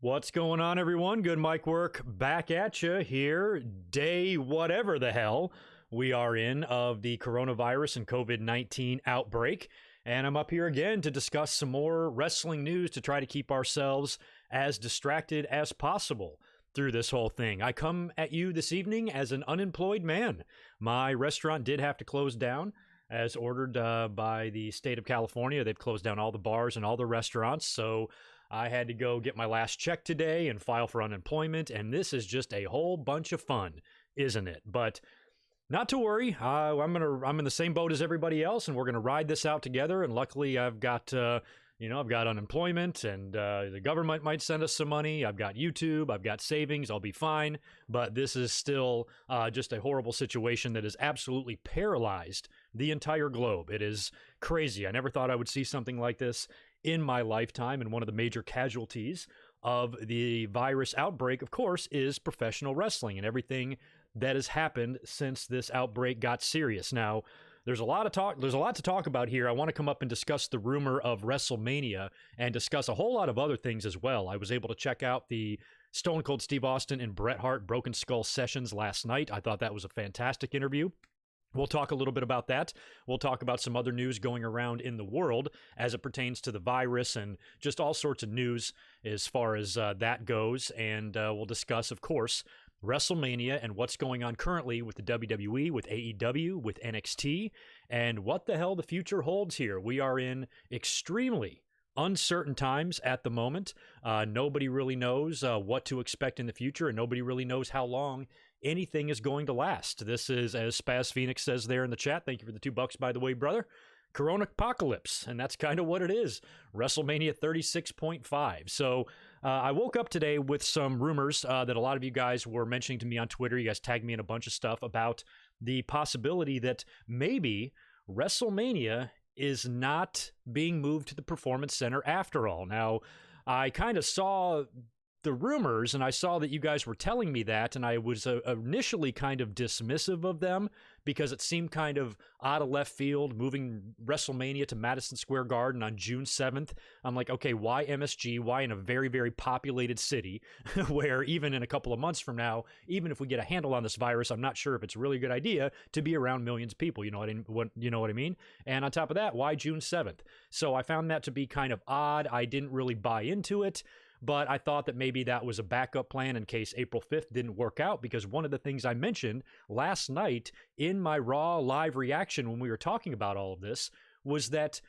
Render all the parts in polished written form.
What's going on, everyone? GoodMicWork back at you here, day whatever the hell we are in of the coronavirus and COVID-19 outbreak. And I'm up here again to discuss some more wrestling news to try to keep ourselves as distracted as possible through this whole thing. I come at you this evening as an unemployed man. My restaurant did have to close down as ordered by the state of California. They've closed down all the bars and all the restaurants, so I had to go get my last check today and file for unemployment, and this is just a whole bunch of fun, isn't it? But not to worry, I'm in the same boat as everybody else, and we're gonna ride this out together. And luckily, I've got I've got unemployment, and the government might send us some money. I've got YouTube, I've got savings. I'll be fine. But this is still just a horrible situation that has absolutely paralyzed the entire globe. It is crazy. I never thought I would see something like this in my lifetime, and one of the major casualties of the virus outbreak, of course, is professional wrestling and everything that has happened since this outbreak got serious. Now, there's a lot to talk about here. I want to come up and discuss the rumor of WrestleMania and discuss a whole lot of other things as well. I was able to check out the Stone Cold Steve Austin and Bret Hart Broken Skull sessions last night. I thought that was a fantastic interview. We'll talk a little bit about that. We'll talk about some other news going around in the world as it pertains to the virus and just all sorts of news as far as that goes. And we'll discuss, of course, WrestleMania and what's going on currently with the WWE, with AEW, with NXT, and what the hell the future holds here. We are in extremely uncertain times at the moment. Nobody really knows what to expect in the future, and nobody really knows how long anything is going to last. This is, as Spaz Phoenix says there in the chat, thank you for the $2, by the way, brother, Corona Apocalypse, and that's kind of what it is. WrestleMania 36.5. So I woke up today with some rumors that a lot of you guys were mentioning to me on Twitter. You guys tagged me in a bunch of stuff about the possibility that maybe WrestleMania is not being moved to the Performance Center after all. Now, I kind of saw the rumors, and I saw that you guys were telling me that, and I was initially kind of dismissive of them because it seemed kind of out of left field, moving WrestleMania to Madison Square Garden on June 7th. I'm like, okay, why MSG? Why in a very, very populated city where even in a couple of months from now, even if we get a handle on this virus, I'm not sure if it's a really good idea to be around millions of people. You know what I mean? And on top of that, why June 7th? So I found that to be kind of odd. I didn't really buy into it. But I thought that maybe that was a backup plan in case April 5th didn't work out, because one of the things I mentioned last night in my Raw live reaction when we were talking about all of this was that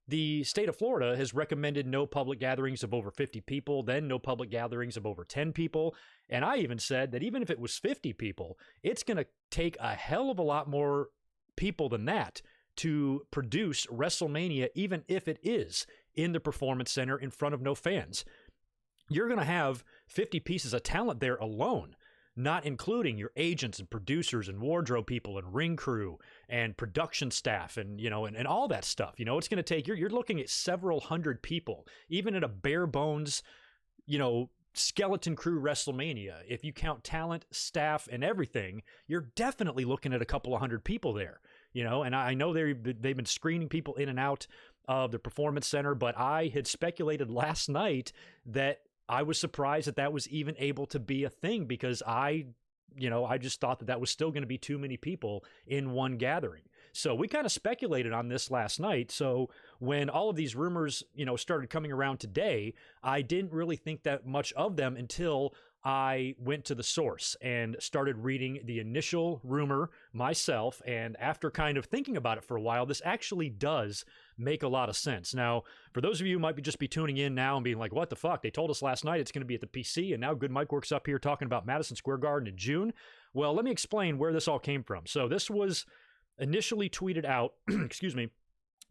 the state of Florida has recommended no public gatherings of over 50 people, then no public gatherings of over 10 people. And I even said that even if it was 50 people, it's going to take a hell of a lot more people than that to produce WrestleMania, even if it is in the Performance Center in front of no fans. You're going to have 50 pieces of talent there alone, not including your agents and producers and wardrobe people and ring crew and production staff and, and all that stuff. It's going to take, you're looking at several hundred people, even at a bare bones, skeleton crew WrestleMania. If you count talent, staff, and everything, you're definitely looking at a couple of hundred people there, and I know they've been screening people in and out of the Performance Center, but I had speculated last night that I was surprised that was even able to be a thing, because I just thought that was still going to be too many people in one gathering. So we kind of speculated on this last night. So when all of these rumors, started coming around today, I didn't really think that much of them until I went to the source and started reading the initial rumor myself. And after kind of thinking about it for a while, this actually does make a lot of sense. Now, for those of you who might just be tuning in now and being like, what the fuck? They told us last night it's going to be at the PC, and now GoodMicWork's up here talking about Madison Square Garden in June. Well, let me explain where this all came from. So this was initially tweeted out, excuse me,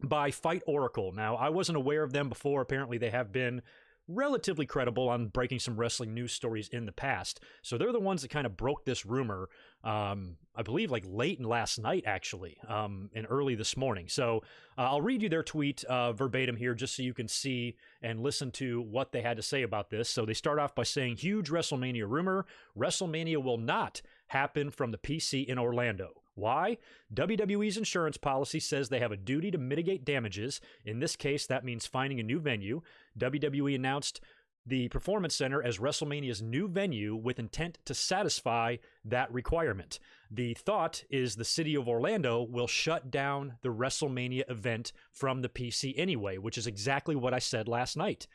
by Fight Oracle. Now, I wasn't aware of them before. Apparently, they have been relatively credible on breaking some wrestling news stories in the past. So they're the ones that kind of broke this rumor, I believe like late in last night, actually, and early this morning. So I'll read you their tweet verbatim here just so you can see and listen to what they had to say about this. So they start off by saying, huge WrestleMania rumor. WrestleMania will not happen from the PC in Orlando. Why? WWE's insurance policy says they have a duty to mitigate damages. In this case, that means finding a new venue. WWE announced the Performance Center as WrestleMania's new venue with intent to satisfy that requirement. The thought is the city of Orlando will shut down the WrestleMania event from the PC anyway, which is exactly what I said last night.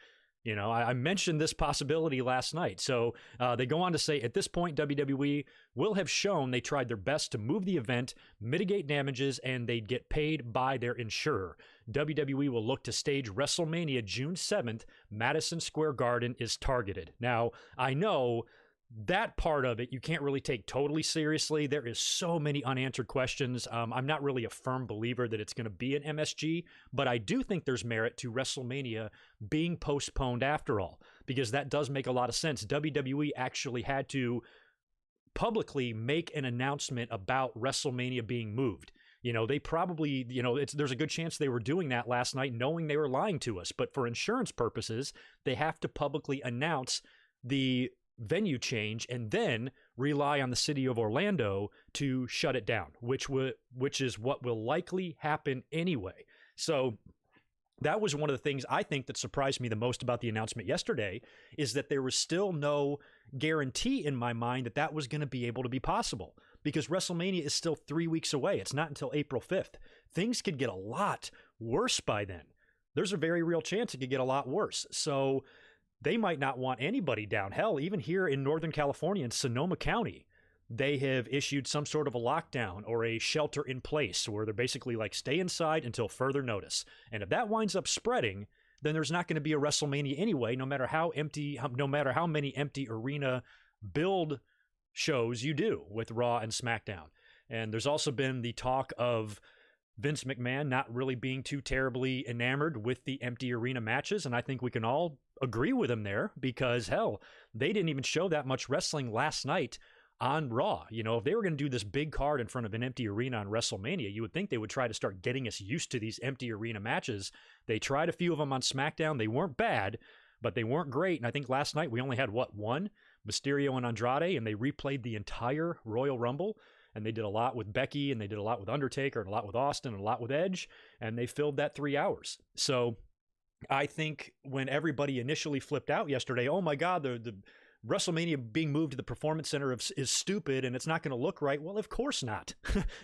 You know, I mentioned this possibility last night. So they go on to say, at this point, WWE will have shown they tried their best to move the event, mitigate damages, and they'd get paid by their insurer. WWE will look to stage WrestleMania June 7th. Madison Square Garden is targeted. Now, I know that part of it you can't really take totally seriously. There is so many unanswered questions. I'm not really a firm believer that it's going to be an MSG, but I do think there's merit to WrestleMania being postponed after all, because that does make a lot of sense. WWE actually had to publicly make an announcement about WrestleMania being moved. You know, they probably, you know, there's a good chance they were doing that last night knowing they were lying to us, but for insurance purposes, they have to publicly announce the venue change and then rely on the city of Orlando to shut it down, which is what will likely happen anyway. So that was one of the things I think that surprised me the most about the announcement yesterday, is that there was still no guarantee in my mind that that was going to be able to be possible, because WrestleMania is still 3 weeks away. It's not until April 5th. Things could get a lot worse by then. There's a very real chance it could get a lot worse. So they might not want anybody down. Hell, even here in Northern California in Sonoma County, they have issued some sort of a lockdown or a shelter in place where they're basically like, stay inside until further notice. And if that winds up spreading, then there's not going to be a WrestleMania anyway, no matter how many empty arena build shows you do with Raw and SmackDown. And there's also been the talk of Vince McMahon not really being too terribly enamored with the empty arena matches, and I think we can all agree with him there, because hell, they didn't even show that much wrestling last night on Raw. You know, if they were going to do this big card in front of an empty arena on WrestleMania, you would think they would try to start getting us used to these empty arena matches. They tried a few of them on SmackDown. They weren't bad, but they weren't great. And I think last night we only had, one? Mysterio and Andrade, and they replayed the entire Royal Rumble. And they did a lot with Becky, and they did a lot with Undertaker, and a lot with Austin, and a lot with Edge, and they filled that 3 hours. So I think when everybody initially flipped out yesterday, oh my God, the WrestleMania being moved to the Performance Center is stupid and it's not going to look right. Well, of course not.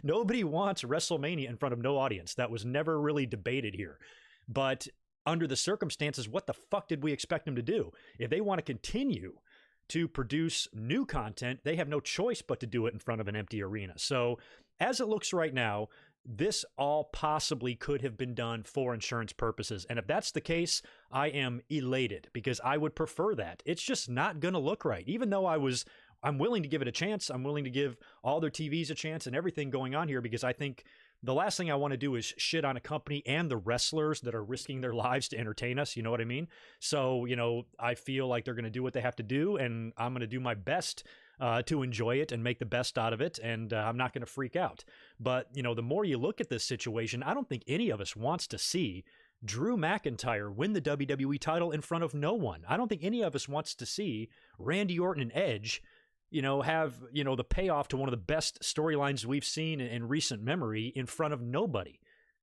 Nobody wants WrestleMania in front of no audience. That was never really debated here. But under the circumstances, what the fuck did we expect them to do? If they want to continue to produce new content, they have no choice but to do it in front of an empty arena. So as it looks right now, this all possibly could have been done for insurance purposes. And if that's the case, I am elated, because I would prefer that. It's just not going to look right. Even though I'm willing to give it a chance. I'm willing to give all their TVs a chance and everything going on here, because I think the last thing I want to do is shit on a company and the wrestlers that are risking their lives to entertain us. You know what I mean? So, you know, I feel like they're going to do what they have to do, and I'm going to do my best to enjoy it and make the best out of it. And I'm not going to freak out. But, you know, the more you look at this situation, I don't think any of us wants to see Drew McIntyre win the WWE title in front of no one. I don't think any of us wants to see Randy Orton and Edge, you know, have, you know, the payoff to one of the best storylines we've seen in recent memory in front of nobody.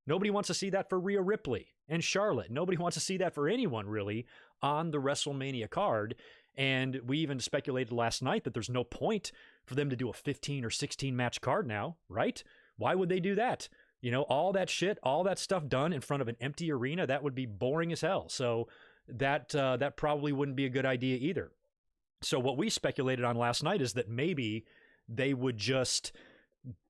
Nobody wants to see that for Rhea Ripley and Charlotte. Nobody wants to see that for anyone really on the WrestleMania card. And we even speculated last night that there's no point for them to do a 15 or 16 match card now, right? Why would they do that? You know, all that shit, all that stuff done in front of an empty arena, that would be boring as hell. So that probably wouldn't be a good idea either. So what we speculated on last night is that maybe they would just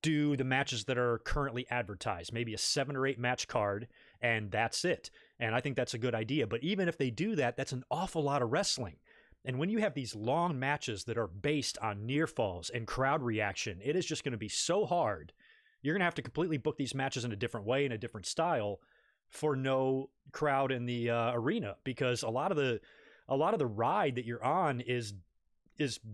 do the matches that are currently advertised, maybe a 7 or 8 match card, and that's it. And I think that's a good idea. But even if they do that, that's an awful lot of wrestling. And when you have these long matches that are based on near falls and crowd reaction, it is just going to be so hard. You're going to have to completely book these matches in a different way, in a different style, for no crowd in the arena, because a lot of the ride that you're on is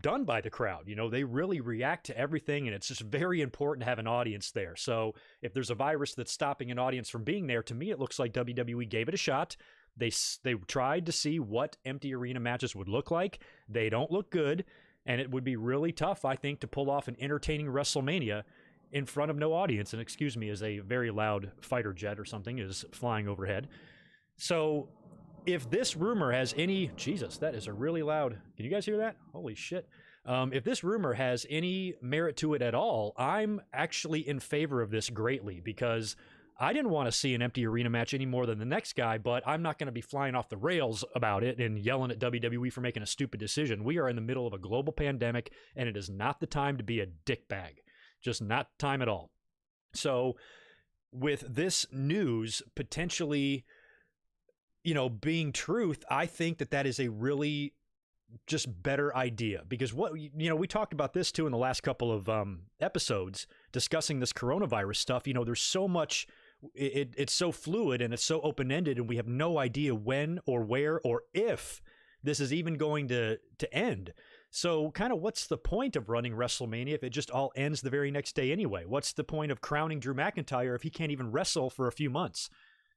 done by the crowd. You know, they really react to everything, and it's just very important to have an audience there. So if there's a virus that's stopping an audience from being there, to me it looks like WWE gave it a shot. They tried to see what empty arena matches would look like. They don't look good, and it would be really tough, I think, to pull off an entertaining WrestleMania in front of no audience. And excuse me, as a very loud fighter jet or something is flying overhead. So if this rumor has any, Jesus, that is a really loud, can you guys hear that? Holy shit. If this rumor has any merit to it at all, I'm actually in favor of this greatly, because I didn't want to see an empty arena match any more than the next guy, but I'm not going to be flying off the rails about it and yelling at WWE for making a stupid decision. We are in the middle of a global pandemic, and it is not the time to be a dickbag. Just not the time at all. So with this news potentially, being truth, I think that is a really just better idea, because we talked about this too in the last couple of episodes discussing this coronavirus stuff. There's so much, it's so fluid and it's so open-ended, and we have no idea when or where or if this is even going to end. So kind of what's the point of running WrestleMania if it just all ends the very next day anyway? What's the point of crowning Drew McIntyre if he can't even wrestle for a few months?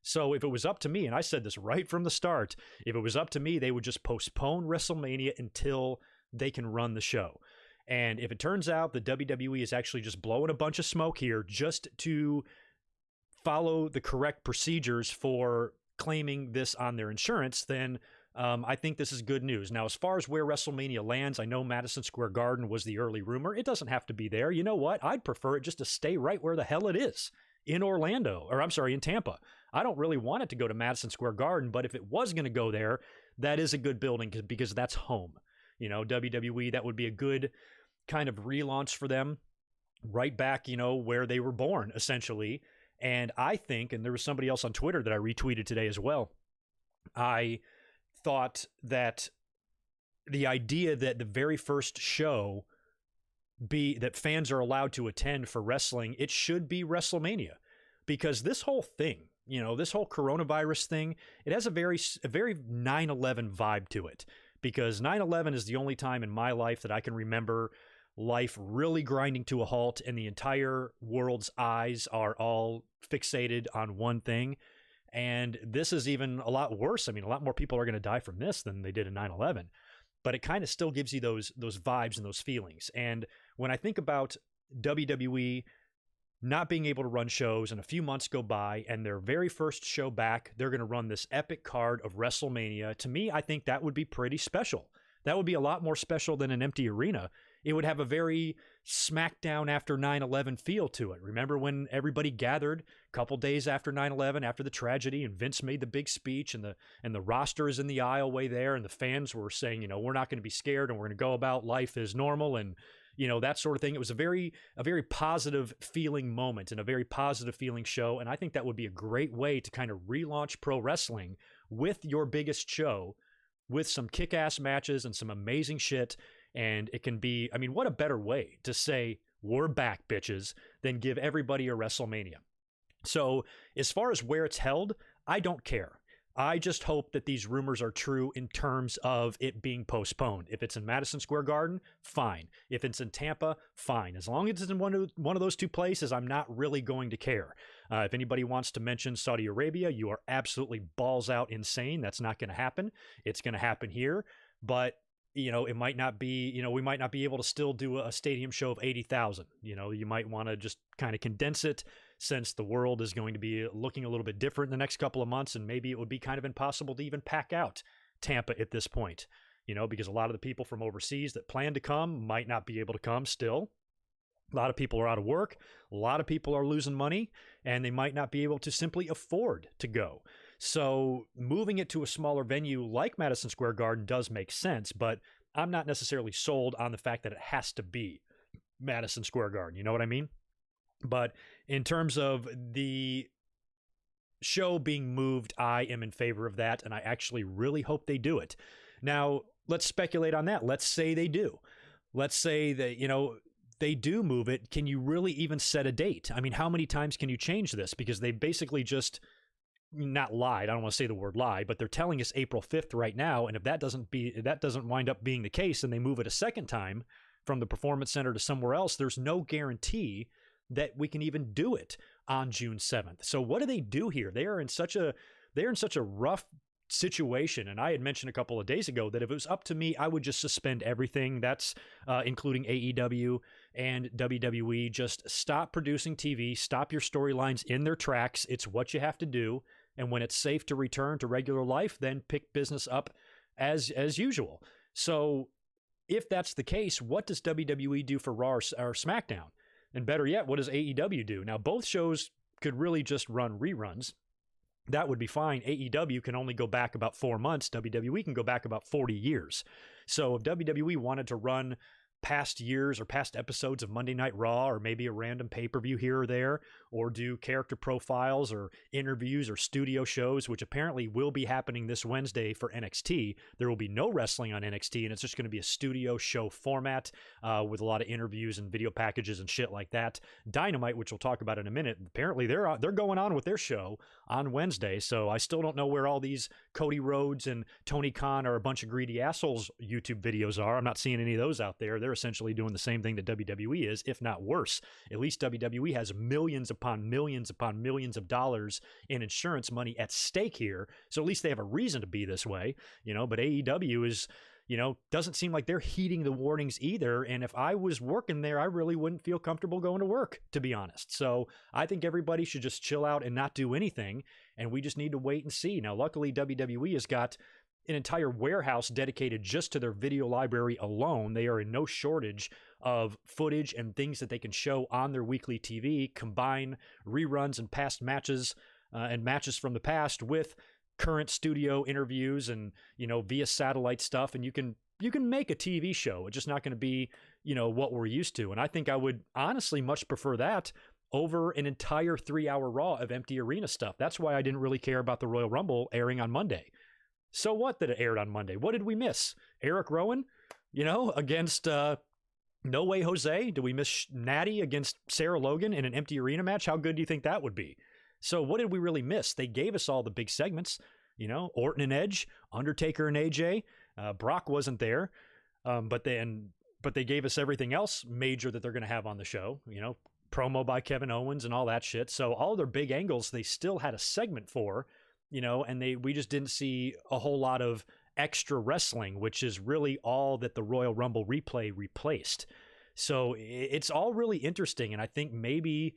So if it was up to me, and I said this right from the start, if it was up to me, they would just postpone WrestleMania until they can run the show. And if it turns out the WWE is actually just blowing a bunch of smoke here just to follow the correct procedures for claiming this on their insurance, then I think this is good news. Now, as far as where WrestleMania lands, I know Madison Square Garden was the early rumor. It doesn't have to be there. You know what? I'd prefer it just to stay right where the hell it is, in Tampa. I don't really want it to go to Madison Square Garden, but if it was going to go there, that is a good building because that's home. WWE, that would be a good kind of relaunch for them, right back, where they were born, essentially. And I think, and there was somebody else on Twitter that I retweeted today as well, I thought that the idea that the very first show that fans are allowed to attend for wrestling, it should be WrestleMania, because this whole thing, this whole coronavirus thing, it has a very 9/11 vibe to it, because 9/11 is the only time in my life that I can remember life really grinding to a halt and the entire world's eyes are all fixated on one thing. And this is even a lot worse. I mean, a lot more people are going to die from this than they did in 9/11. But it kind of still gives you those vibes and those feelings. And when I think about WWE not being able to run shows, and a few months go by, and their very first show back, they're going to run this epic card of WrestleMania. To me, I think that would be pretty special. That would be a lot more special than an empty arena. It would have a very SmackDown after 9/11 feel to it. Remember when everybody gathered a couple days after 9/11, after the tragedy, and Vince made the big speech, and the roster is in the aisleway there, and the fans were saying, we're not going to be scared, and we're going to go about life as normal, and that sort of thing. It was a very positive feeling moment and a very positive feeling show. And I think that would be a great way to kind of relaunch pro wrestling with your biggest show, with some kick-ass matches and some amazing shit. And it can be, I mean, what a better way to say, we're back, bitches, than give everybody a WrestleMania. So as far as where it's held, I don't care. I just hope that these rumors are true in terms of it being postponed. If it's in Madison Square Garden, fine. If it's in Tampa, fine. As long as it's in one of those two places, I'm not really going to care. If anybody wants to mention Saudi Arabia, you are absolutely balls out insane. That's not going to happen. It's going to happen here. But it might not be, we might not be able to still do a stadium show of 80,000. You might want to just kind of condense it, since the world is going to be looking a little bit different in the next couple of months, and maybe it would be kind of impossible to even pack out Tampa at this point, because a lot of the people from overseas that plan to come might not be able to come still. A lot of people are out of work. A lot of people are losing money, and they might not be able to simply afford to go. So moving it to a smaller venue like Madison Square Garden does make sense, but I'm not necessarily sold on the fact that it has to be Madison Square Garden. You know what I mean? But in terms of the show being moved, I am in favor of that, and I actually really hope they do it. Now, let's speculate on that. Let's say they do. Let's say that, they do move it. Can you really even set a date? I mean, how many times can you change this? Because they basically just not lied. I don't want to say the word lie, but they're telling us April 5th right now, and if that doesn't wind up being the case, and they move it a second time from the Performance Center to somewhere else, there's no guarantee that we can even do it on June 7th. So what do they do here? They're in such a rough situation. And I had mentioned a couple of days ago that if it was up to me, I would just suspend everything. That's including AEW and WWE. Just stop producing TV, stop your storylines in their tracks. It's what you have to do. And when it's safe to return to regular life, then pick business up as usual. So if that's the case, what does WWE do for Raw or SmackDown? And better yet, what does AEW do? Now, both shows could really just run reruns. That would be fine. AEW can only go back about 4 months. WWE can go back about 40 years. So if WWE wanted to run past years or past episodes of Monday Night Raw, or maybe a random pay-per-view here or there, or do character profiles or interviews or studio shows, which apparently will be happening this Wednesday for NXT. There will be no wrestling on NXT, and it's just going to be a studio show format with a lot of interviews and video packages and shit like that. Dynamite, which we'll talk about in a minute, apparently they're going on with their show on Wednesday, so I still don't know where all these Cody Rhodes and Tony Khan are a bunch of greedy assholes YouTube videos are. I'm not seeing any of those out there. They're essentially doing the same thing that WWE is, if not worse. At least WWE has millions upon millions upon millions of dollars in insurance money at stake here, so at least they have a reason to be this way, but AEW is, doesn't seem like they're heeding the warnings either, and if I was working there, I really wouldn't feel comfortable going to work, to be honest. So I think everybody should just chill out and not do anything, and we just need to wait and see. Now, luckily, WWE has got an entire warehouse dedicated just to their video library alone. They are in no shortage of footage and things that they can show on their weekly TV, combine reruns and past matches and matches from the past with current studio interviews and, via satellite stuff. And you can make a TV show. It's just not going to be, what we're used to. And I think I would honestly much prefer that over an entire 3-hour Raw of empty arena stuff. That's why I didn't really care about the Royal Rumble airing on Monday. So what that it aired on Monday? What did we miss? Eric Rowan, against No Way Jose? Did we miss Natty against Sarah Logan in an empty arena match? How good do you think that would be? So what did we really miss? They gave us all the big segments, Orton and Edge, Undertaker and AJ. Brock wasn't there, but they gave us everything else major that they're going to have on the show, promo by Kevin Owens and all that shit. So all their big angles, they still had a segment for, and we just didn't see a whole lot of extra wrestling, which is really all that the Royal Rumble replay replaced. So it's all really interesting, and I think maybe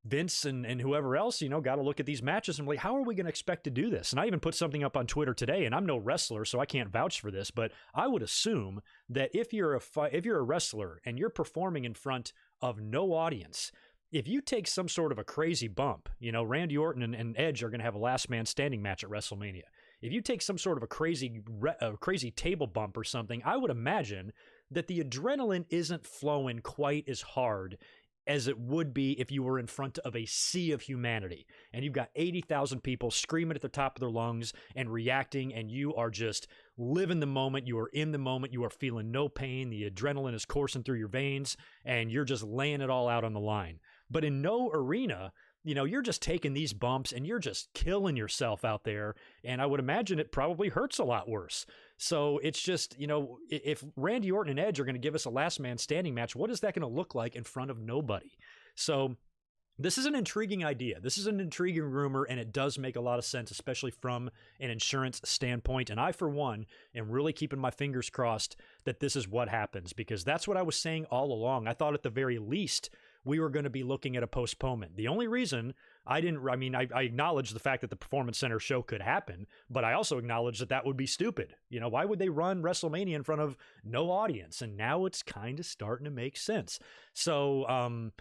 Vince and whoever else, got to look at these matches and be like, how are we going to expect to do this? And I even put something up on Twitter today, and I'm no wrestler, so I can't vouch for this, but I would assume that if you're a wrestler and you're performing in front of no audience, if you take some sort of a crazy bump, Randy Orton and Edge are going to have a last man standing match at WrestleMania. If you take some sort of a crazy table bump or something, I would imagine that the adrenaline isn't flowing quite as hard as it would be if you were in front of a sea of humanity and you've got 80,000 people screaming at the top of their lungs and reacting, and you are just living the moment. You are in the moment. You are feeling no pain. The adrenaline is coursing through your veins, and you're just laying it all out on the line. But in no arena, you're just taking these bumps and you're just killing yourself out there. And I would imagine it probably hurts a lot worse. So it's just, if Randy Orton and Edge are going to give us a last man standing match, what is that going to look like in front of nobody? So this is an intriguing idea. This is an intriguing rumor, and it does make a lot of sense, especially from an insurance standpoint. And I, for one, am really keeping my fingers crossed that this is what happens, because that's what I was saying all along. I thought at the very least we were going to be looking at a postponement. The only reason I acknowledge the fact that the Performance Center show could happen, but I also acknowledge that would be stupid. Why would they run WrestleMania in front of no audience? And now it's kind of starting to make sense. So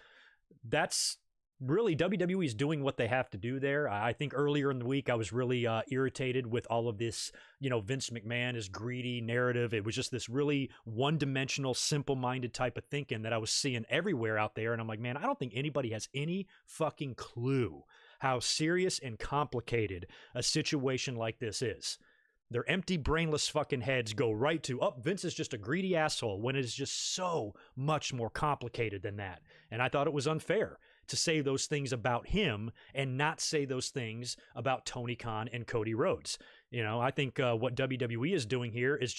that's really WWE is doing what they have to do there. I think earlier in the week I was really irritated with all of this, Vince McMahon is greedy narrative. It was just this really one-dimensional, simple-minded type of thinking that I was seeing everywhere out there. And I'm like, man, I don't think anybody has any fucking clue how serious and complicated a situation like this is. Their empty, brainless fucking heads go right to, Vince is just a greedy asshole, when it is just so much more complicated than that. And I thought it was unfair to say those things about him and not say those things about Tony Khan and Cody Rhodes. I think what WWE is doing here is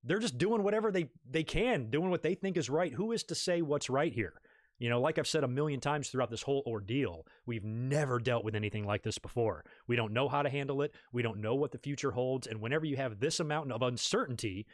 they're just doing whatever they can, doing what they think is right. Who is to say what's right here? Like I've said a million times throughout this whole ordeal, we've never dealt with anything like this before. We don't know how to handle it. We don't know what the future holds. And whenever you have this amount of uncertainty,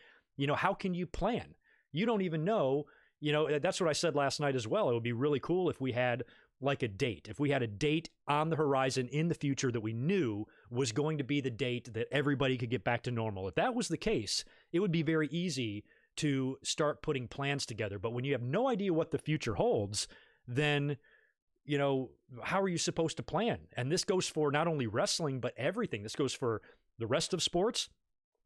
how can you plan? You don't even know. That's what I said last night as well. It would be really cool if we had like a date, if we had a date on the horizon in the future that we knew was going to be the date that everybody could get back to normal, if that was the case, it would be very easy to start putting plans together. But when you have no idea what the future holds, then, how are you supposed to plan? And this goes for not only wrestling, but everything. This goes for the rest of sports.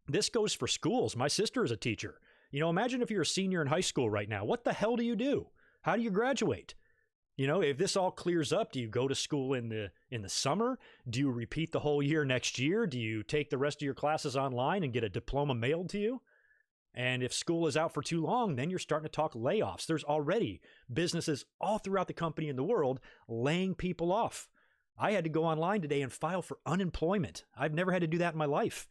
This goes for schools. My sister is a teacher. Imagine if you're a senior in high school right now. What the hell do you do? How do you graduate? If this all clears up, do you go to school in the summer? Do you repeat the whole year next year? Do you take the rest of your classes online and get a diploma mailed to you? And if school is out for too long, then you're starting to talk layoffs. There's already businesses all throughout the company in the world laying people off. I had to go online today and file for unemployment. I've never had to do that in my life.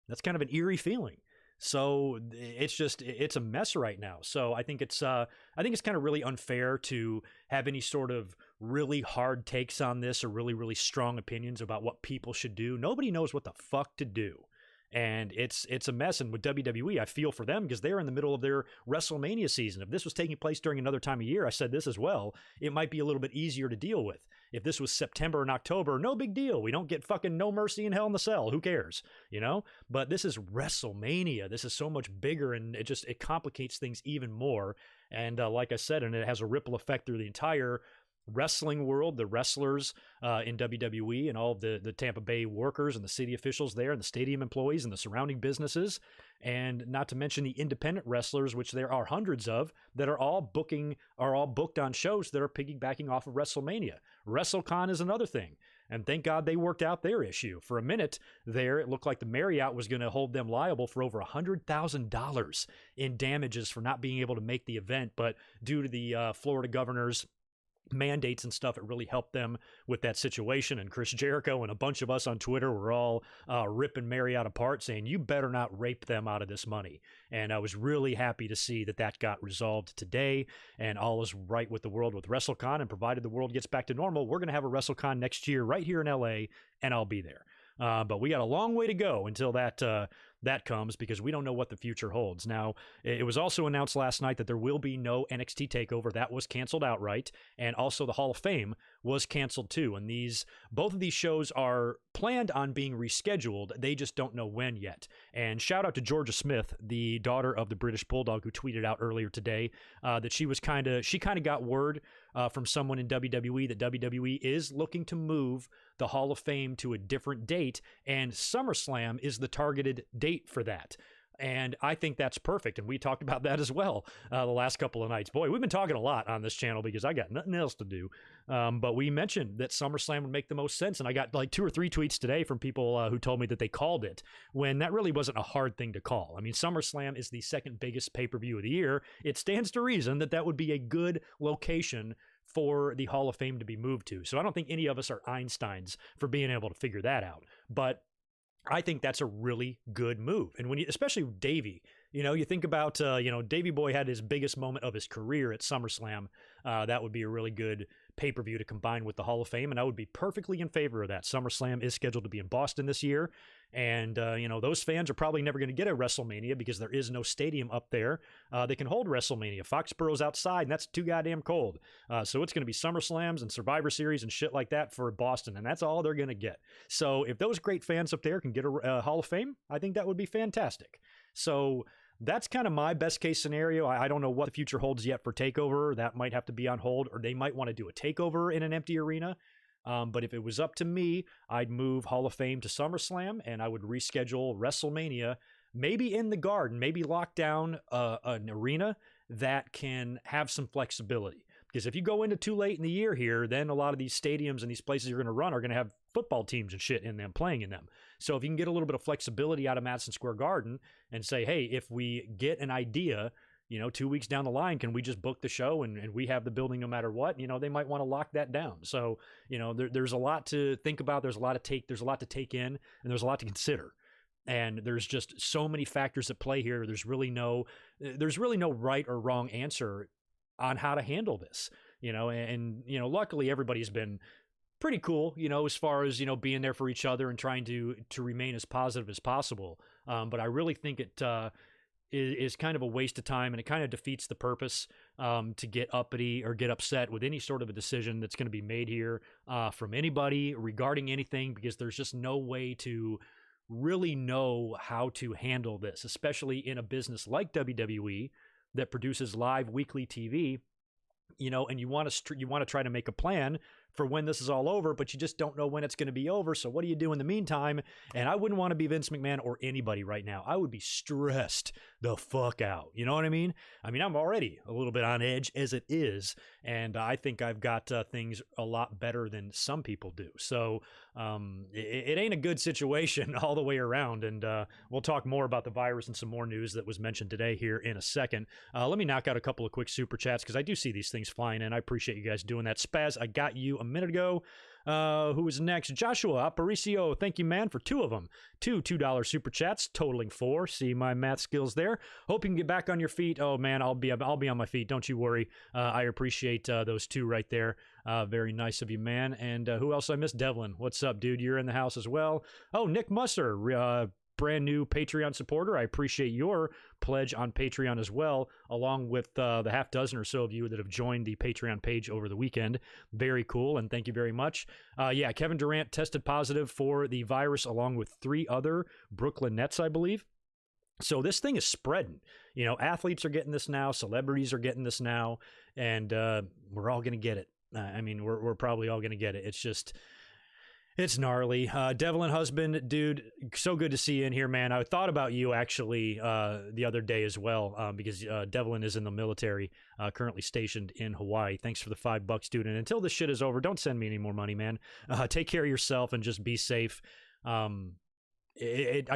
That's kind of an eerie feeling. So it's a mess right now. So I think it's kind of really unfair to have any sort of really hard takes on this or really, really strong opinions about what people should do. Nobody knows what the fuck to do. And it's a mess. And with WWE, I feel for them because they're in the middle of their WrestleMania season. If this was taking place during another time of year, I said this as well, it might be a little bit easier to deal with. If this was September and October, no big deal. We don't get fucking No Mercy in Hell in the Cell. Who cares? But this is WrestleMania. This is so much bigger, and it complicates things even more. And like I said, and it has a ripple effect through the entire wrestling world, the wrestlers in WWE and all of the Tampa Bay workers and the city officials there and the stadium employees and the surrounding businesses, and not to mention the independent wrestlers, which there are hundreds of, that are all booked on shows that are piggybacking off of WrestleMania. WrestleCon is another thing. And thank God they worked out their issue. For a minute there, it looked like the Marriott was going to hold them liable for over $100,000 in damages for not being able to make the event. But due to the Florida governor's mandates and stuff, it really helped them with that situation. And Chris Jericho and a bunch of us on Twitter were all ripping Marriott apart, saying, you better not rape them out of this money. And I was really happy to see that got resolved today, and all is right with the world with WrestleCon. And provided the world gets back to normal, we're going to have a WrestleCon next year right here in LA, and I'll be there. But we got a long way to go until that comes, because we don't know what the future holds. Now, it was also announced last night that there will be no NXT TakeOver. That was canceled outright. And also the Hall of Fame was canceled too. And both of these shows are planned on being rescheduled. They just don't know when yet. And shout out to Georgia Smith, the daughter of the British Bulldog, who tweeted out earlier today that she kind of got word from someone in WWE that WWE is looking to move the Hall of Fame to a different date, and SummerSlam is the targeted date for that. And I think that's perfect. And we talked about that as well the last couple of nights. Boy, we've been talking a lot on this channel because I got nothing else to do. But we mentioned that SummerSlam would make the most sense. And I got like 2 or 3 tweets today from people who told me that they called it, when that really wasn't a hard thing to call. I mean, SummerSlam is the second biggest pay-per-view of the year. It stands to reason that would be a good location for the Hall of Fame to be moved to. So I don't think any of us are Einsteins for being able to figure that out. But I think that's a really good move. And especially Davey, you think about, Davey Boy had his biggest moment of his career at SummerSlam. That would be a really good pay-per-view to combine with the Hall of Fame, and I would be perfectly in favor of that. SummerSlam is scheduled to be in Boston this year, and those fans are probably never going to get a WrestleMania because there is no stadium up there that can hold WrestleMania. Foxborough's outside, and that's too goddamn cold. So it's going to be SummerSlams and Survivor Series and shit like that for Boston, and that's all they're going to get. So if those great fans up there can get a Hall of Fame, I think that would be fantastic. So that's kind of my best case scenario. I don't know what the future holds yet for TakeOver. That might have to be on hold, or they might want to do a TakeOver in an empty arena. But if it was up to me, I'd move Hall of Fame to SummerSlam, and I would reschedule WrestleMania, maybe in the Garden, maybe lock down an arena that can have some flexibility. Because if you go into too late in the year here, then a lot of these stadiums and these places you're going to run are going to have football teams and shit in them, playing in them. So if you can get a little bit of flexibility out of Madison Square Garden and say, hey, if we get an idea, 2 weeks down the line, can we just book the show and we have the building no matter what? They might want to lock that down. So, there's a lot to think about. There's a lot to take in, and there's a lot to consider. And there's just so many factors at play here. There's really no right or wrong answer on how to handle this, and luckily everybody's been pretty cool, as far as, being there for each other and trying to remain as positive as possible. But I really think is kind of a waste of time, and it kind of defeats the purpose to get uppity or get upset with any sort of a decision that's going to be made here from anybody regarding anything, because there's just no way to really know how to handle this, especially in a business like WWE that produces live weekly TV. And you want to try to make a plan for when this is all over, but you just don't know when it's going to be over. So what do you do in the meantime? And I wouldn't want to be Vince McMahon or anybody right now. I would be stressed the fuck out. You know what I mean? I'm already a little bit on edge as it is, and I think I've got things a lot better than some people do. So it ain't a good situation all the way around, and we'll talk more about the virus and some more news that was mentioned today here in a second. Let me knock out a couple of quick super chats, because I do see these things flying in. I appreciate you guys doing that. Spaz, I got you a minute ago. Who is next? Joshua Aparicio, thank you, man, for two of them. Two $2 super chats totaling 4. See my math skills there. Hope you can get back on your feet. Oh man, I'll be on my feet. Don't you worry. I appreciate those two right there. Very nice of you, man. And who else I missed? Devlin, what's up, dude? You're in the house as well. Oh, Nick Musser, brand new Patreon supporter. I appreciate your pledge on Patreon as well, along with the half dozen or so of you that have joined the Patreon page over the weekend. Very cool, and thank you very much. Kevin Durant tested positive for the virus along with 3 other Brooklyn Nets, I believe. So this thing is spreading. Athletes are getting this now, celebrities are getting this now, and we're all going to get it. We're probably all going to get it. It's gnarly. Devlin husband, dude, so good to see you in here, man. I thought about you actually the other day as well, because Devlin is in the military, currently stationed in Hawaii. Thanks for the $5, dude. And until this shit is over, don't send me any more money, man. Take care of yourself and just be safe. I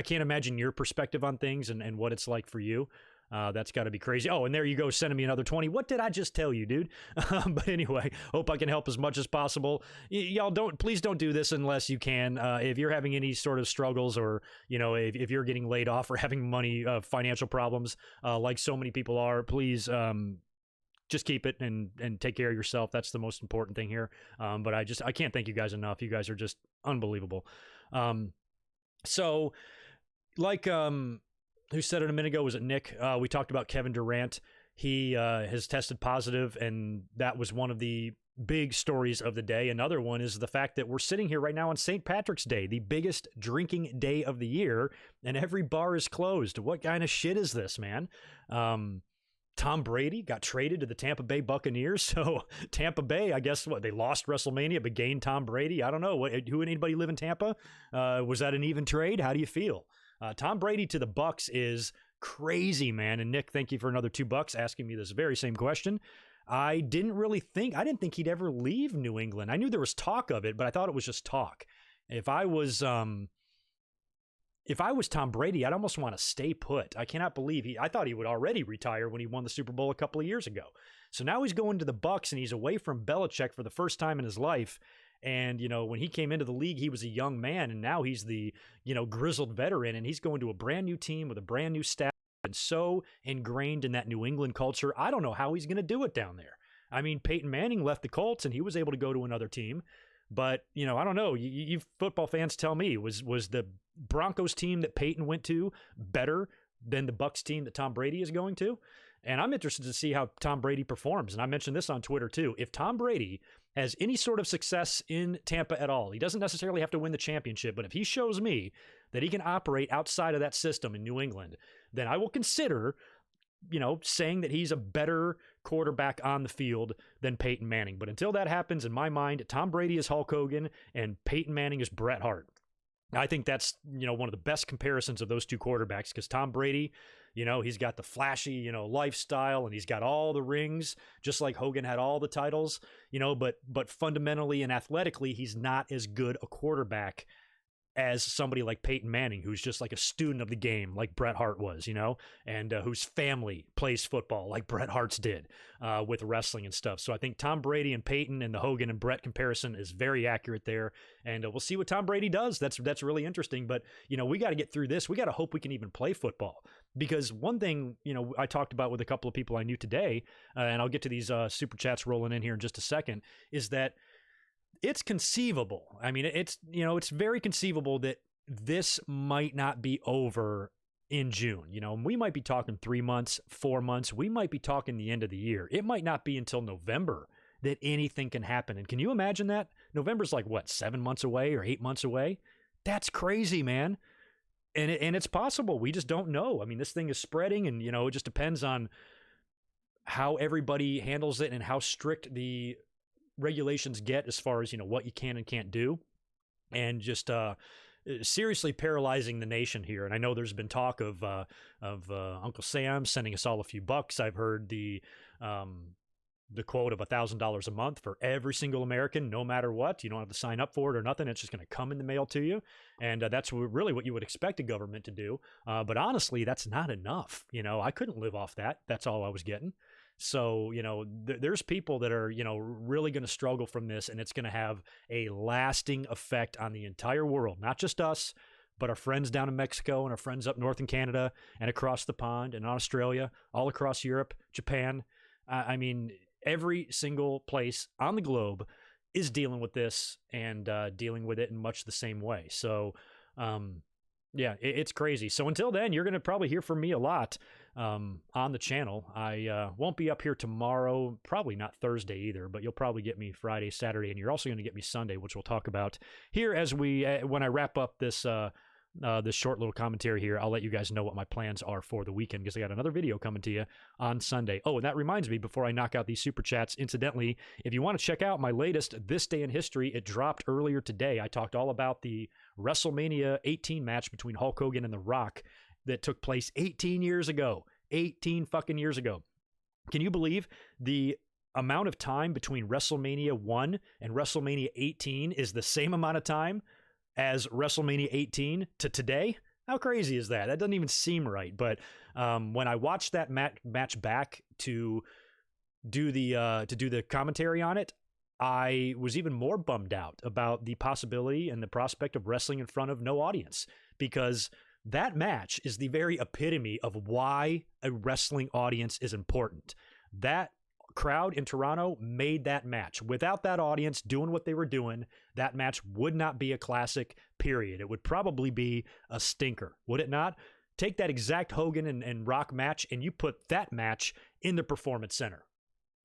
can't imagine your perspective on things and what it's like for you. That's got to be crazy. Oh, and there you go, sending me another 20. What did I just tell you, dude? But anyway, hope I can help as much as possible. Y'all please don't do this unless you can. If you're having any sort of struggles, or if you're getting laid off or having money financial problems, like so many people are, please just keep it and take care of yourself. That's the most important thing here. But I can't thank you guys enough. You guys are just unbelievable. So like who said it a minute ago? Was it Nick? We talked about Kevin Durant. He has tested positive, and that was one of the big stories of the day. Another one is the fact that we're sitting here right now on St. Patrick's Day, the biggest drinking day of the year, and every bar is closed. What kind of shit is this, man? Tom Brady got traded to the Tampa Bay Buccaneers. So Tampa Bay, I guess, they lost WrestleMania but gained Tom Brady. I don't know. Anybody live in Tampa? Was that an even trade? How do you feel? Tom Brady to the Bucs is crazy, man. And Nick, thank you for another $2 asking me this very same question. I didn't think he'd ever leave New England. I knew there was talk of it, but I thought it was just talk. If I was Tom Brady, I'd almost want to stay put. I cannot believe I thought he would already retire when he won the Super Bowl a couple of years ago. So now he's going to the Bucs, and he's away from Belichick for the first time in his life. And, when he came into the league, he was a young man, and now he's the, grizzled veteran, and he's going to a brand new team with a brand new staff, and so ingrained in that New England culture. I don't know how he's going to do it down there. Peyton Manning left the Colts, and he was able to go to another team. But, I don't know. You football fans tell me, was the Broncos team that Peyton went to better than the Bucs team that Tom Brady is going to? And I'm interested to see how Tom Brady performs. And I mentioned this on Twitter too. If Tom Brady has any sort of success in Tampa at all, he doesn't necessarily have to win the championship, but if he shows me that he can operate outside of that system in New England, then I will consider, saying that he's a better quarterback on the field than Peyton Manning. But until that happens, in my mind, Tom Brady is Hulk Hogan and Peyton Manning is Bret Hart. I think that's, one of the best comparisons of those two quarterbacks, because Tom Brady, he's got the flashy, lifestyle, and he's got all the rings, just like Hogan had all the titles, but fundamentally and athletically, he's not as good a quarterback as somebody like Peyton Manning, who's just like a student of the game, like Bret Hart was, and whose family plays football like Bret Hart's did with wrestling and stuff. So I think Tom Brady and Peyton and the Hogan and Bret comparison is very accurate there. And we'll see what Tom Brady does. That's really interesting. But, we got to get through this. We got to hope we can even play football. Because one thing, I talked about with a couple of people I knew today, and I'll get to these super chats rolling in here in just a second, is that it's conceivable. It's very conceivable that this might not be over in June. You know, we might be talking 3 months, 4 months. We might be talking the end of the year. It might not be until November that anything can happen. And can you imagine that? November's like, what, 7 months away or 8 months away? That's crazy, man. And it's possible. We just don't know. I mean, this thing is spreading, and, you know, it just depends on how everybody handles it and how strict the regulations get as far as, you know, what you can and can't do. And just seriously paralyzing the nation here. And I know there's been talk of Uncle Sam sending us all a few bucks. I've heard the quote of $1,000 a month for every single American, no matter what. You don't have to sign up for it or nothing. It's just going to come in the mail to you. And that's really what you would expect a government to do. But honestly, that's not enough. You know, I couldn't live off that. That's all I was getting. So, you know, there's people that are, you know, really going to struggle from this, and it's going to have a lasting effect on the entire world, not just us, but our friends down in Mexico and our friends up north in Canada and across the pond and Australia, all across Europe, Japan. I mean, every single place on the globe is dealing with this and dealing with it in much the same way. So, yeah, it's crazy. So until then, you're going to probably hear from me a lot on the channel. I won't be up here tomorrow, probably not Thursday either, but you'll probably get me Friday, Saturday, and you're also going to get me Sunday, which we'll talk about here as when I wrap up this short little commentary here. I'll let you guys know what my plans are for the weekend, because I got another video coming to you on Sunday. Oh, and that reminds me, before I knock out these super chats, incidentally, if you want to check out my latest This Day in History, it dropped earlier today. I talked all about the WrestleMania 18 match between Hulk Hogan and The Rock that took place 18 years ago. 18 fucking years ago. Can you believe the amount of time between WrestleMania 1 and WrestleMania 18 is the same amount of time as WrestleMania 18 to today? How crazy is that? That doesn't even seem right. But when I watched that match back to do the commentary on it, I was even more bummed out about the possibility and the prospect of wrestling in front of no audience, because that match is the very epitome of why a wrestling audience is important. That crowd in Toronto made that match. Without that audience doing what they were doing, that match would not be a classic, period. It would probably be a stinker, would it not? Take that exact Hogan and Rock match and you put that match in the Performance Center.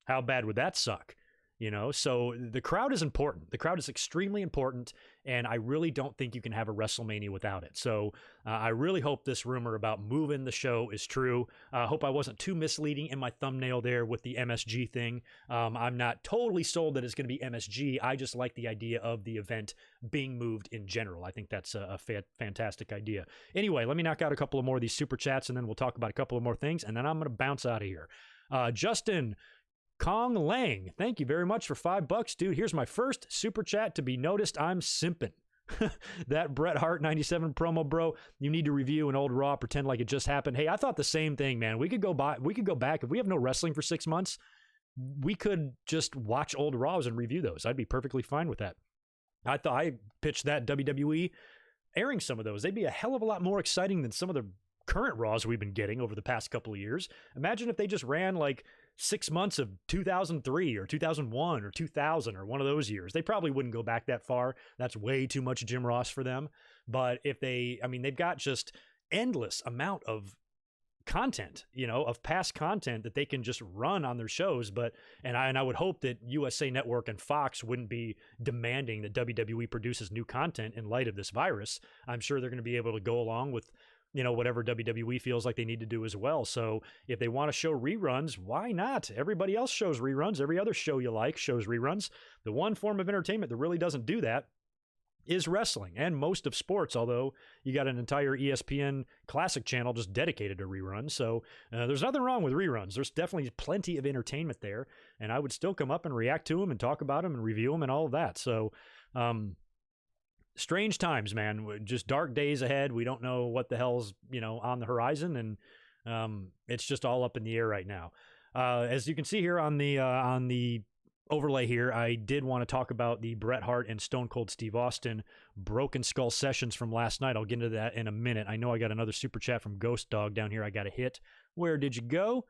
How bad would that suck? You know, so the crowd is important. The crowd is extremely important, and I really don't think you can have a WrestleMania without it. So I really hope this rumor about moving the show is true. I hope I wasn't too misleading in my thumbnail there with the MSG thing. I'm not totally sold that it's going to be MSG. I just like the idea of the event being moved in general. I think that's a fantastic idea. Anyway, let me knock out a couple of more of these super chats, and then we'll talk about a couple of more things, and then I'm going to bounce out of here. Justin Kong Lang, thank you very much for $5, dude. Here's my first super chat to be noticed. I'm simping. That Bret Hart 97 promo, bro. You need to review an old Raw, pretend like it just happened. Hey, I thought the same thing, man. We could go back if we have no wrestling for 6 months. We could just watch old Raws and review those. I'd be perfectly fine with that. I pitched that WWE airing some of those. They'd be a hell of a lot more exciting than some of the current Raws we've been getting over the past couple of years. Imagine if they just ran like 6 months of 2003 or 2001 or 2000 or one of those years. They probably wouldn't go back that far. That's way too much Jim Ross for them. But if they've got just endless amount of content, you know, of past content that they can just run on their shows. And I would hope that USA Network and Fox wouldn't be demanding that WWE produces new content in light of this virus. I'm sure they're going to be able to go along with, you know, whatever WWE feels like they need to do as well. So if they want to show reruns, why not? Everybody else shows reruns. Every other show you like shows reruns. The one form of entertainment that really doesn't do that is wrestling, and most of sports, although you got an entire ESPN Classic channel just dedicated to reruns. So there's nothing wrong with reruns. There's definitely plenty of entertainment there, and I would still come up and react to them and talk about them and review them and all of that. So strange times, man. Just dark days ahead. We don't know what the hell's, you know, on the horizon, and it's just all up in the air right now. As you can see here on the overlay here, I did want to talk about the Bret Hart and Stone Cold Steve Austin Broken Skull sessions from last night. I'll get into that in a minute. I know I got another super chat from Ghost Dog down here I got to hit. Where did you go?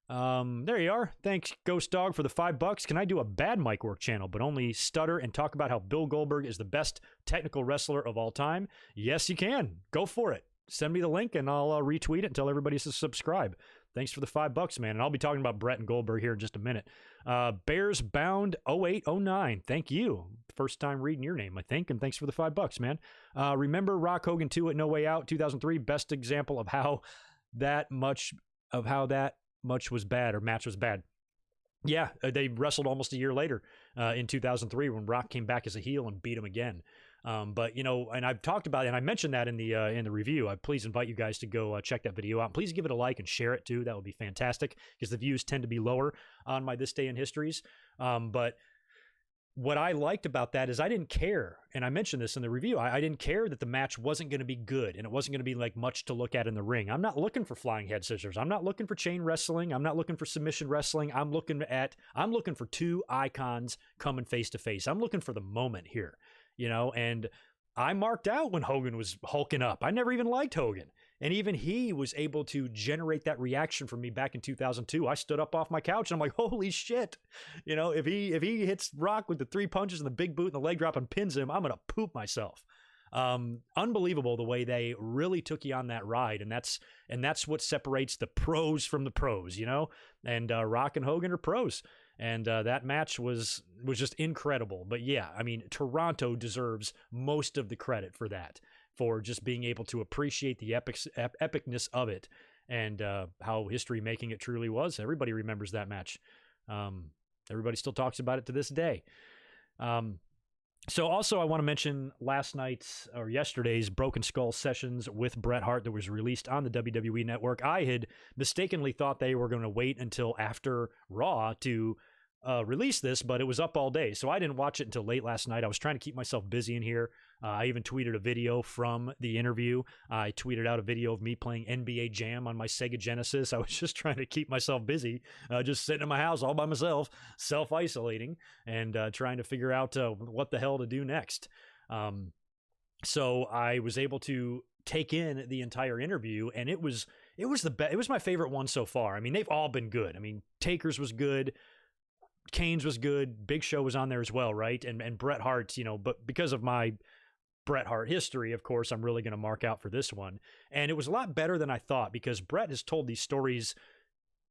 There you are. Thanks, Ghost Dog, for the $5. Can I do a bad mic work channel, but only stutter and talk about how Bill Goldberg is the best technical wrestler of all time? Yes, you can. Go for it. send me the link and I'll retweet it and tell everybody to subscribe. Thanks for the $5, man. And I'll be talking about Bret and Goldberg here in just a minute. Bears Bound 0809. Thank you. First time reading your name, I think. And thanks for the $5, man. Remember Rock Hogan 2 at No Way Out 2003? Best example of how that much was bad, or match was bad. Yeah, they wrestled almost a year later in 2003 when Rock came back as a heel and beat him again. But, you know, and I've talked about it, and I mentioned that in the review. I please invite you guys to go check that video out. Please give it a like and share it too. That would be fantastic, because the views tend to be lower on my This Day in Histories. But what I liked about that is I didn't care, and I mentioned this in the review, I didn't care that the match wasn't going to be good, and it wasn't going to be like much to look at in the ring. I'm not looking for flying head scissors. I'm not looking for chain wrestling. I'm not looking for submission wrestling. I'm looking for two icons coming face to face. I'm looking for the moment here. You know, and I marked out when Hogan was hulking up. I never even liked Hogan. And even he was able to generate that reaction from me back in 2002. I stood up off my couch and I'm like, holy shit. You know, if he hits Rock with the 3 punches and the big boot and the leg drop and pins him, I'm going to poop myself. Unbelievable the way they really took you on that ride. And that's what separates the pros from the pros, you know, and Rock and Hogan are pros. And that match was just incredible. But yeah, I mean, Toronto deserves most of the credit for that, for just being able to appreciate the epicness of it, and how history-making it truly was. Everybody remembers that match. Everybody still talks about it to this day. So also I want to mention yesterday's Broken Skull sessions with Bret Hart that was released on the WWE Network. I had mistakenly thought they were going to wait until after Raw to release this, but it was up all day, so I didn't watch it until late last night. I was trying to keep myself busy in here. I even tweeted a video from the interview. I tweeted out a video of me playing NBA Jam on my Sega Genesis. I was just trying to keep myself busy, just sitting in my house all by myself, self-isolating, and trying to figure out what the hell to do next. So I was able to take in the entire interview, and it was my favorite one so far. I mean, they've all been good. I mean, Taker's was good. Kane's was good. Big Show was on there as well, right? And Bret Hart's, you know, but because of my Bret Hart history, of course, I'm really going to mark out for this one. And it was a lot better than I thought, because Bret has told these stories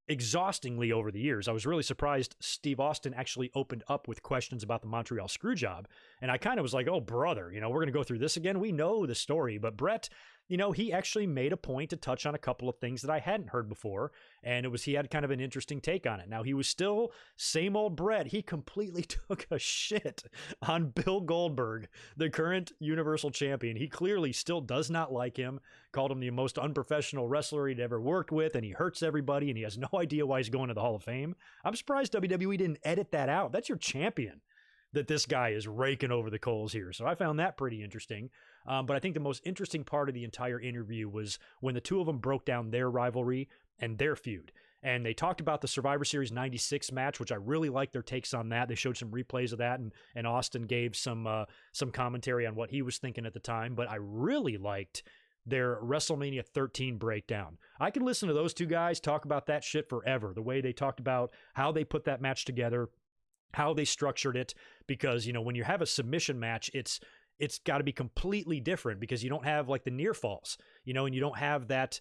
exhaustingly over the years. I was really surprised Steve Austin actually opened up with questions about the Montreal Screwjob. And I kind of was like, oh, brother, you know, we're going to go through this again. We know the story. But Bret, you know, he actually made a point to touch on a couple of things that I hadn't heard before. And he had kind of an interesting take on it. Now, he was still same old Bret. He completely took a shit on Bill Goldberg, the current Universal Champion. He clearly still does not like him, called him the most unprofessional wrestler he'd ever worked with, and he hurts everybody, and he has no idea why he's going to the Hall of Fame. I'm surprised WWE didn't edit that out. That's your champion, that this guy is raking over the coals here. So I found that pretty interesting. But I think the most interesting part of the entire interview was when the two of them broke down their rivalry and their feud. And they talked about the Survivor Series 96 match, which I really liked their takes on that. They showed some replays of that, and Austin gave some commentary on what he was thinking at the time. But I really liked their WrestleMania 13 breakdown. I can listen to those two guys talk about that shit forever. The way they talked about how they put that match together, how they structured it, because, you know, when you have a submission match, it's got to be completely different, because you don't have like the near falls, you know, and you don't have that,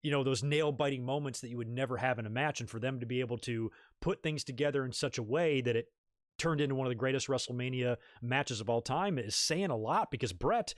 you know, those nail biting moments that you would never have in a match. And for them to be able to put things together in such a way that it turned into one of the greatest WrestleMania matches of all time is saying a lot, because Bret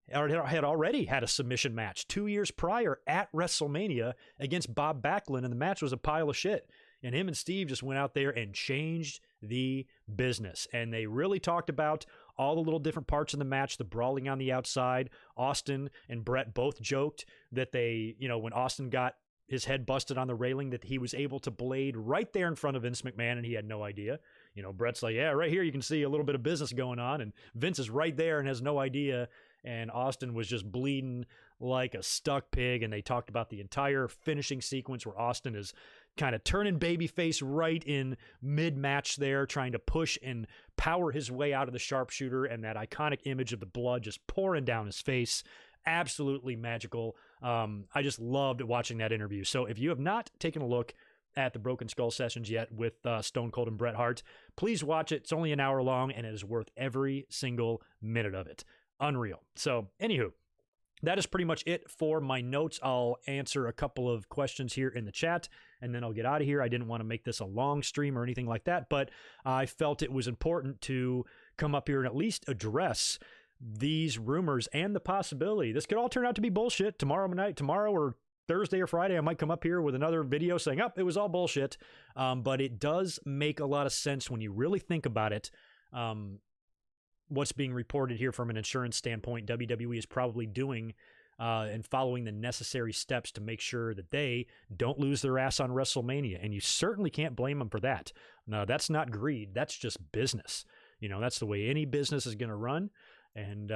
had already had a submission match 2 years prior at WrestleMania against Bob Backlund, and the match was a pile of shit. And him and Steve just went out there and changed the business. And they really talked about all the little different parts in the match, the brawling on the outside. Austin and Bret both joked that they, you know, when Austin got his head busted on the railing, that he was able to blade right there in front of Vince McMahon, and he had no idea. You know, Bret's like, yeah, right here you can see a little bit of business going on, and Vince is right there and has no idea. And Austin was just bleeding like a stuck pig. And they talked about the entire finishing sequence where Austin is kind of turning babyface right in mid-match there, trying to push and power his way out of the sharpshooter, and that iconic image of the blood just pouring down his face. Absolutely magical. I just loved watching that interview. So if you have not taken a look at the Broken Skull sessions yet with Stone Cold and Bret Hart, please watch it. It's only an hour long, and it is worth every single minute of it. Unreal. So, anywho, that is pretty much it for my notes. I'll answer a couple of questions here in the chat, and then I'll get out of here. I didn't want to make this a long stream or anything like that, but I felt it was important to come up here and at least address these rumors and the possibility. This could all turn out to be bullshit tomorrow or Thursday or Friday. I might come up here with another video saying, it was all bullshit. But it does make a lot of sense when you really think about it. What's being reported here from an insurance standpoint, WWE is probably doing and following the necessary steps to make sure that they don't lose their ass on WrestleMania. And you certainly can't blame them for that. No, that's not greed. That's just business. That's the way any business is going to run. And,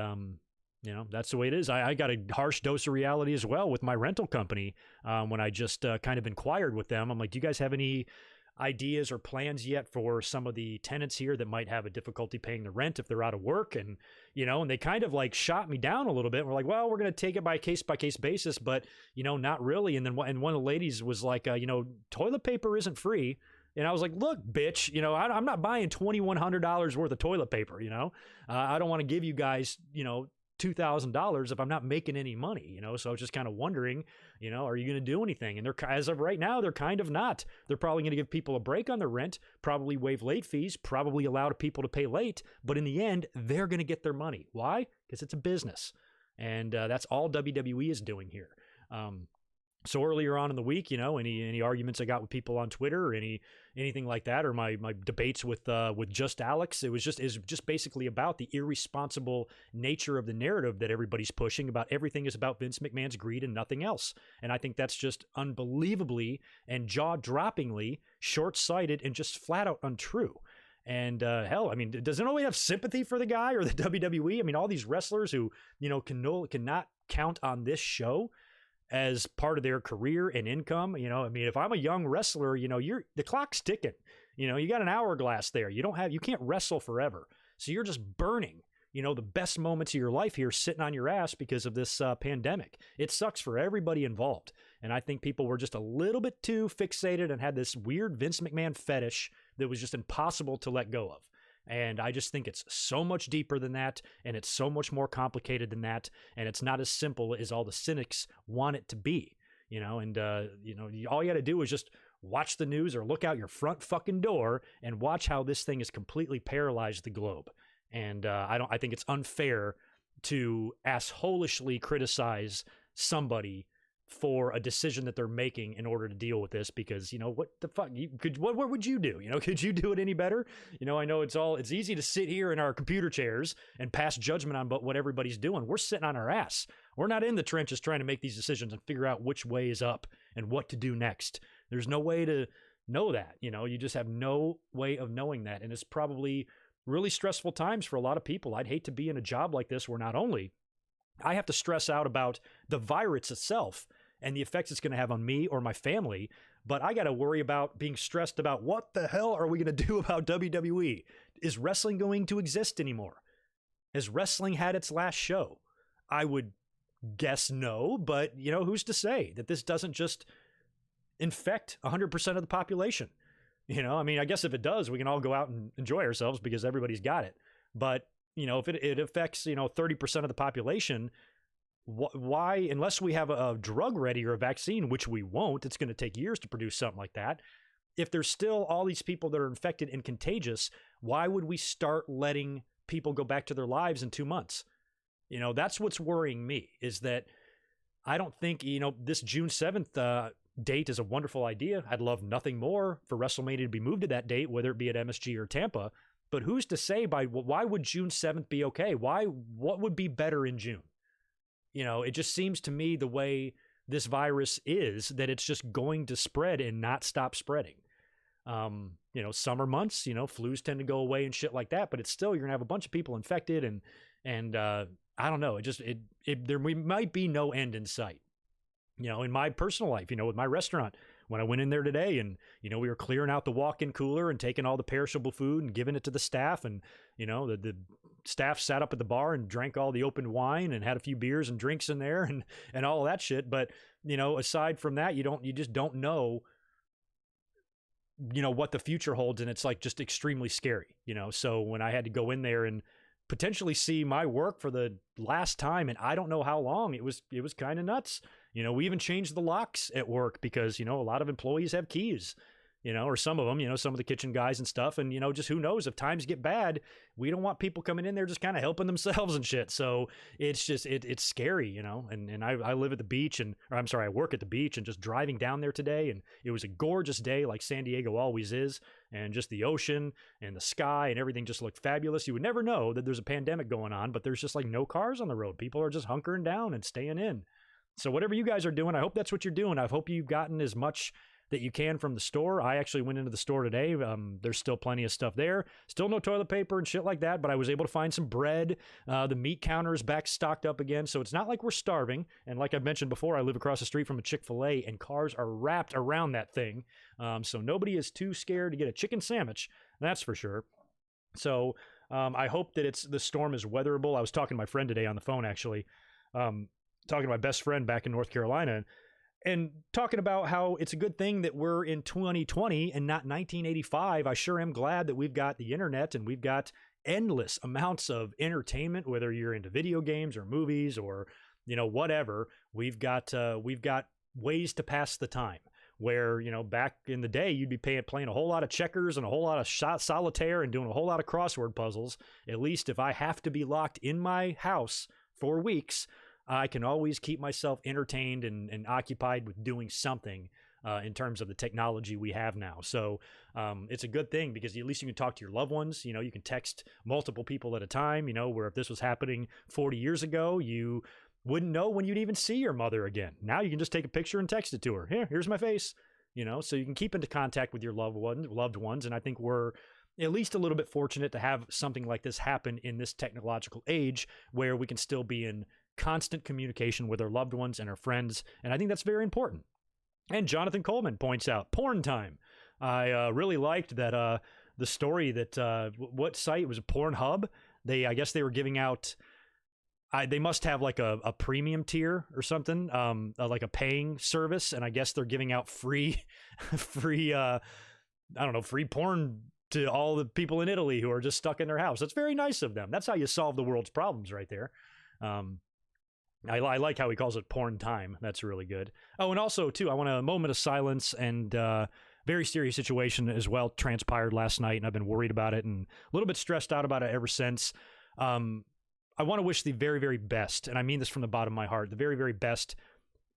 that's the way it is. I got a harsh dose of reality as well with my rental company. When I just kind of inquired with them, I'm like, do you guys have any ideas or plans yet for some of the tenants here that might have a difficulty paying the rent if they're out of work? And, and they kind of like shot me down a little bit. We're like, well, we're going to take it by case basis, but, not really. And then one of the ladies was like, toilet paper isn't free. And I was like, look, bitch, I'm not buying $2,100 worth of toilet paper. I don't want to give you guys, $2,000 if I'm not making any money, So I was just kind of wondering, are you going to do anything? And as of right now, they're kind of not. They're probably going to give people a break on their rent, probably waive late fees, probably allow people to pay late. But in the end, they're going to get their money. Why? Because it's a business. And that's all WWE is doing here. So earlier on in the week, any arguments I got with people on Twitter or anything like that, or my debates with Just Alex, is just basically about the irresponsible nature of the narrative that everybody's pushing about everything is about Vince McMahon's greed and nothing else. And I think that's just unbelievably and jaw-droppingly short-sighted and just flat out untrue. And hell, I mean, does anyone have sympathy for the guy or the WWE? I mean, all these wrestlers who, cannot count on this show as part of their career and income. I mean, if I'm a young wrestler, the clock's ticking. You got an hourglass there. You can't wrestle forever. So you're just burning, the best moments of your life here sitting on your ass because of this pandemic. It sucks for everybody involved. And I think people were just a little bit too fixated and had this weird Vince McMahon fetish that was just impossible to let go of. And I just think it's so much deeper than that, and it's so much more complicated than that, and it's not as simple as all the cynics want it to be, and all you got to do is just watch the news or look out your front fucking door and watch how this thing has completely paralyzed the globe. And I think it's unfair to assholishly criticize somebody for a decision that they're making in order to deal with this, because what the fuck what would you do? Could you do it any better? I know it's easy to sit here in our computer chairs and pass judgment on what everybody's doing. We're sitting on our ass. We're not in the trenches trying to make these decisions and figure out which way is up and what to do next. There's no way to know that. You just have no way of knowing that, and it's probably really stressful times for a lot of people. I'd hate to be in a job like this where not only I have to stress out about the virus itself and the effects it's going to have on me or my family, but I got to worry about being stressed about what the hell are we going to do about WWE? Is wrestling going to exist anymore? Has wrestling had its last show? I would guess no, but who's to say that this doesn't just infect 100% of the population? I mean, I guess if it does, we can all go out and enjoy ourselves because everybody's got it. But, if it affects, 30% of the population, why, unless we have a drug ready or a vaccine, which we won't, it's going to take years to produce something like that. If there's still all these people that are infected and contagious, why would we start letting people go back to their lives in 2 months? That's what's worrying me, is that I don't think, this June 7th date is a wonderful idea. I'd love nothing more for WrestleMania to be moved to that date, whether it be at MSG or Tampa. But who's to say why would June 7th be okay? What would be better in June? It just seems to me the way this virus is that it's just going to spread and not stop spreading. Summer months, flus tend to go away and shit like that, but it's still, you're gonna have a bunch of people infected and I don't know. There might be no end in sight. In my personal life, with my restaurant, when I went in there today and, we were clearing out the walk-in cooler and taking all the perishable food and giving it to the staff, and, the staff sat up at the bar and drank all the open wine and had a few beers and drinks in there and all of that shit. But, aside from that, you just don't know, what the future holds. And it's like just extremely scary, So when I had to go in there and potentially see my work for the last time, and I don't know how long. It was kind of nuts. We even changed the locks at work because, a lot of employees have keys, or some of them, some of the kitchen guys and stuff. And, just who knows, if times get bad, we don't want people coming in there just kind of helping themselves and shit. So it's just, it's scary, and I live at the beach I work at the beach, and just driving down there today. And it was a gorgeous day like San Diego always is. And just the ocean and the sky and everything just looked fabulous. You would never know that there's a pandemic going on, but there's just like no cars on the road. People are just hunkering down and staying in. So whatever you guys are doing, I hope that's what you're doing. I hope you've gotten as much that you can from the store. I actually went into the store today. There's still plenty of stuff there. Still no toilet paper and shit like that, but I was able to find some bread. The meat counter is back stocked up again, so it's not like we're starving. And like I've mentioned before, I live across the street from a Chick-fil-A, and cars are wrapped around that thing. So nobody is too scared to get a chicken sandwich, that's for sure. So I hope that the storm is weatherable. I was talking to my friend today on the phone, actually. Talking to my best friend back in North Carolina, and talking about how it's a good thing that we're in 2020 and not 1985. I sure am glad that we've got the internet and we've got endless amounts of entertainment, whether you're into video games or movies or, whatever. We've got ways to pass the time. Where, back in the day, you'd be playing a whole lot of checkers and a whole lot of solitaire and doing a whole lot of crossword puzzles. At least if I have to be locked in my house for weeks, I can always keep myself entertained and occupied with doing something in terms of the technology we have now. So it's a good thing because at least you can talk to your loved ones. You can text multiple people at a time, where if this was happening 40 years ago, you wouldn't know when you'd even see your mother again. Now you can just take a picture and text it to her. Here's my face, so you can keep into contact with your loved ones. And I think we're at least a little bit fortunate to have something like this happen in this technological age where we can still be in constant communication with our loved ones and our friends. And I think that's very important. And Jonathan Coleman points out porn time. I really liked that the story that what site was, a Pornhub. I guess they were giving out, they must have like a premium tier or something, like a paying service. And I guess they're giving out free porn to all the people in Italy who are just stuck in their house. That's very nice of them. That's how you solve the world's problems right there. I like how he calls it porn time. That's really good. Oh, and also, too, I want a moment of silence, and very serious situation as well transpired last night, and I've been worried about it and a little bit stressed out about it ever since. I want to wish the very, very best, and I mean this from the bottom of my heart, the very, very best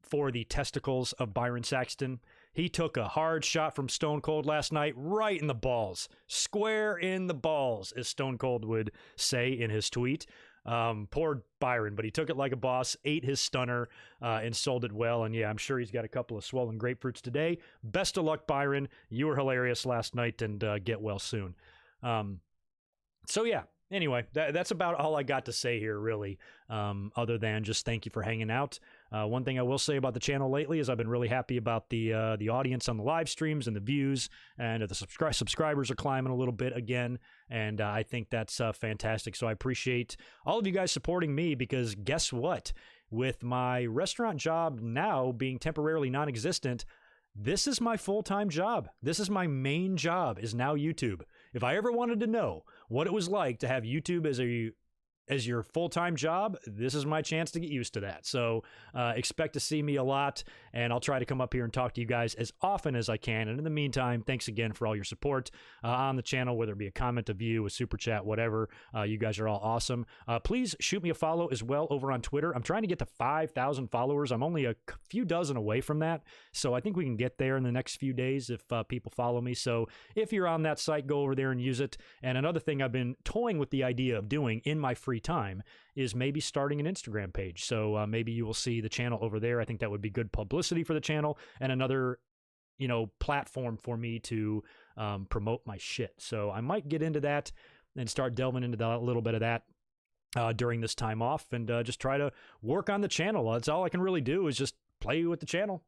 for the testicles of Byron Saxton. He took a hard shot from Stone Cold last night, right in the balls. Square in the balls, as Stone Cold would say in his tweet. Poor Byron, but he took it like a boss, ate his stunner, and sold it well. And yeah, I'm sure he's got a couple of swollen grapefruits today. Best of luck, Byron. You were hilarious last night, and get well soon. So yeah, anyway, that's about all I got to say here, really, other than just thank you for hanging out. One thing I will say about the channel lately is I've been really happy about the audience on the live streams and the views, and the subscribers are climbing a little bit again, and I think that's fantastic. So I appreciate all of you guys supporting me, because guess what? With my restaurant job now being temporarily non-existent, this is my full-time job. This is my main job, is now YouTube. If I ever wanted to know what it was like to have YouTube as your full-time job, this is my chance to get used to that. So expect to see me a lot, and I'll try to come up here and talk to you guys as often as I can. And in the meantime, thanks again for all your support on the channel, whether it be a comment, a view, a super chat, whatever. You guys are all awesome. Please shoot me a follow as well over on Twitter. I'm trying to get to 5,000 followers. I'm only a few dozen away from that, so I think we can get there in the next few days if people follow me. So if you're on that site, go over there and use it. And another thing I've been toying with the idea of doing in my free time is maybe starting an Instagram page. So maybe you will see the channel over there. I think that would be good publicity for the channel and another, platform for me to promote my shit. So I might get into that and start delving into a little bit of that during this time off, and just try to work on the channel. That's all I can really do, is just play with the channel,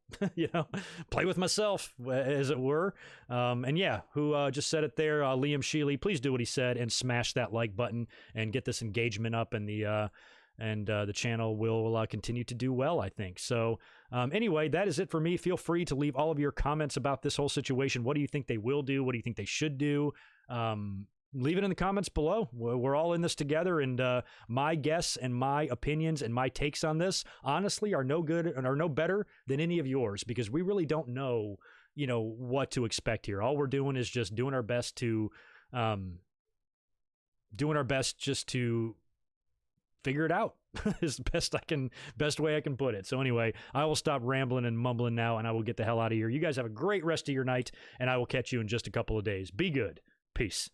play with myself, as it were. And yeah, who just said it there, Liam Sheely, please do what he said and smash that like button and get this engagement up, and the channel will continue to do well, I think. So anyway, that is it for me. Feel free to leave all of your comments about this whole situation. What do you think they will do? What do you think they should do? leave it in the comments below. We're all in this together, and my guess and my opinions and my takes on this, honestly, are no good and are no better than any of yours, because we really don't know, what to expect here. All we're doing is just doing our best just to figure it out is the best way I can put it. So anyway, I will stop rambling and mumbling now, and I will get the hell out of here. You guys have a great rest of your night, and I will catch you in just a couple of days. Be good. Peace.